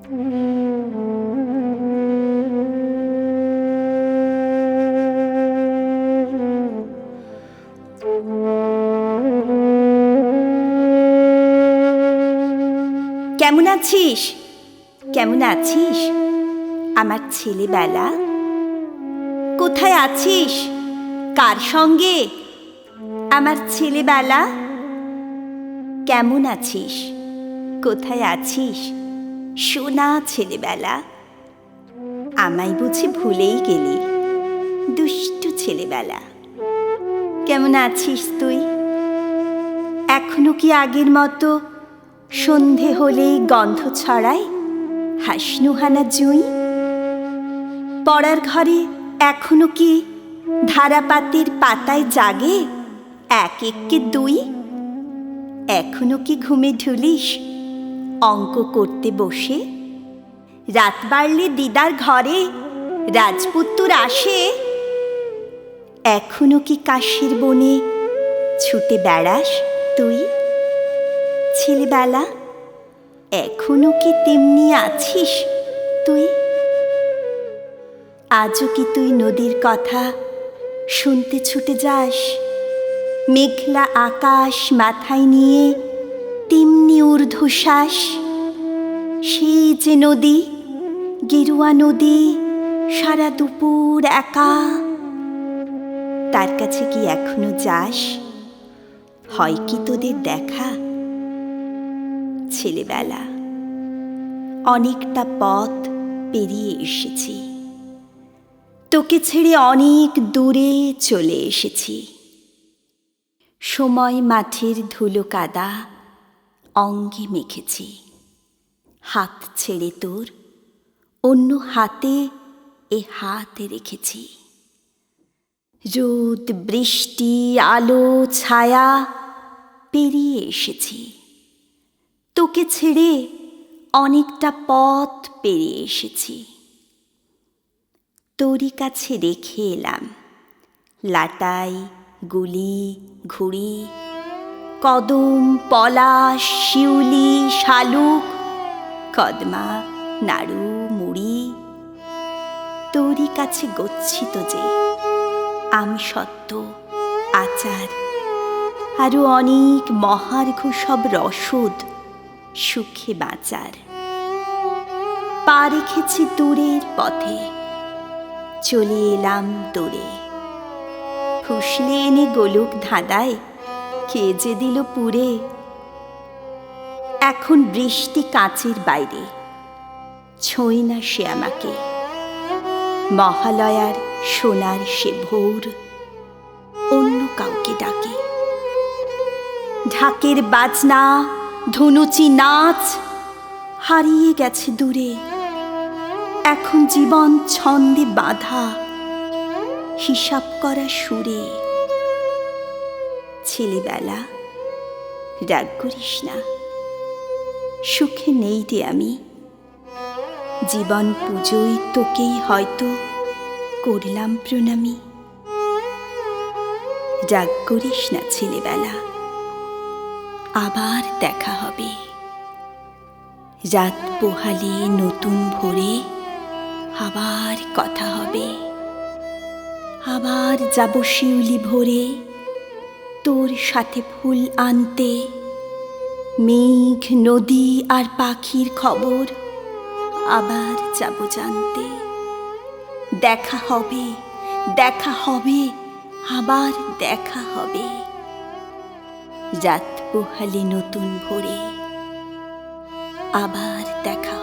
কেমন আছিস? কেমন আছিস আমার ছেলেবেলা? কোথায় আছিস? কার সঙ্গে আমার ছেলেবেলা? কেমন আছিস? কোথায় আছিস সোনা ছেলেবেলা? আমায় বুঝি ভুলেই গেলি, দুষ্টু ছেলেবেলা। কেমন আছিস তুই? এখনো কি আগের মতো সন্ধে হলেই গন্ধ ছড়ায় হাসনুহানা জুঁই? পড়ার ঘরে এখনো কি ধারাপাতের পাতায় জাগে এক একে দুই? এখনো কি ঘুমে ঢুলিস অঙ্ক করতে বসে? রাত বাড়লে দিদার ঘরে রাজপুত্তুর আসে? এখনো কি কাশির বনে ছুটে বেড়াস তুই? ছেলেবেলা, এখনো কি তেমনি আছিস তুই? আজও কি তুই নদীর কথা শুনতে ছুটে যাস? মেঘলা আকাশ মাথায় নিয়ে তেমনি ঊর্ধ্বশ্বাস। সেই যে নদী, গেরুয়া নদী, সারা দুপুর একা, তার কাছে কি এখনো যাস? হয় কি তোদের দেখা? ছেলেবেলা, অনেকটা পথ পেরিয়ে এসেছি, তোকে ছেড়ে অনেক দূরে চলে এসেছি। সময় মাঠের ধুলো কাদা অঙ্গে মেখেছি, হাত ছেড়ে তোর অন্য হাতে এ হাত রেখেছি। রোদ বৃষ্টি আলো ছায়া পেরিয়ে এসেছি, তোকে ছেড়ে অনেকটা পথ পেরিয়ে এসেছি। তোরই কাছে রেখে এলাম লাটাই, গুলি, ঘুড়ি, কদম, পলাশ, শিউলি, শালুক, কদমা, নাড়ু, মুড়ি। তোরই কাছে গচ্ছিত যে আমসত্ত্ব, আচার, আরো অনেক মহার্ঘ সব রসদ সুখে বাঁচার। পা রেখেছি দূরের পথে, চলে এলাম দূরে। ফুসলে এনে গোলক ধাঁধায় কে যে দিল পুরে। এখন বৃষ্টি কাঁচের বাইরে, ছোঁয় না সে আমাকে। মহালয়ার সোনার সে ভোর অন্য কাউকে ডাকে। ঢাকের বাজনা, ধনুচি নাচ হারিয়ে গেছে দূরে। এখন জীবন ছন্দে বাঁধা, হিসাব করা সুরে। ছেলেবেলা, রাগ করিস না, সুখে নেই রে আমি। জীবন পুজোয় তোকেই হয়তো করলাম প্রণামী। রাগ করিস না ছেলেবেলা, আবার দেখা হবে। রাত পোহালে নতুন ভোরে আবার কথা হবে। আবার যাব শিউলি ভোরে তোর সাথে ফুল আনতে। মেঘ, নদী আর পাখির খবর আবার যাব জানতে। দেখা হবে, দেখা হবে, আবার দেখা হবে। রাত পোহালে নতুন ভোরে আবার দেখা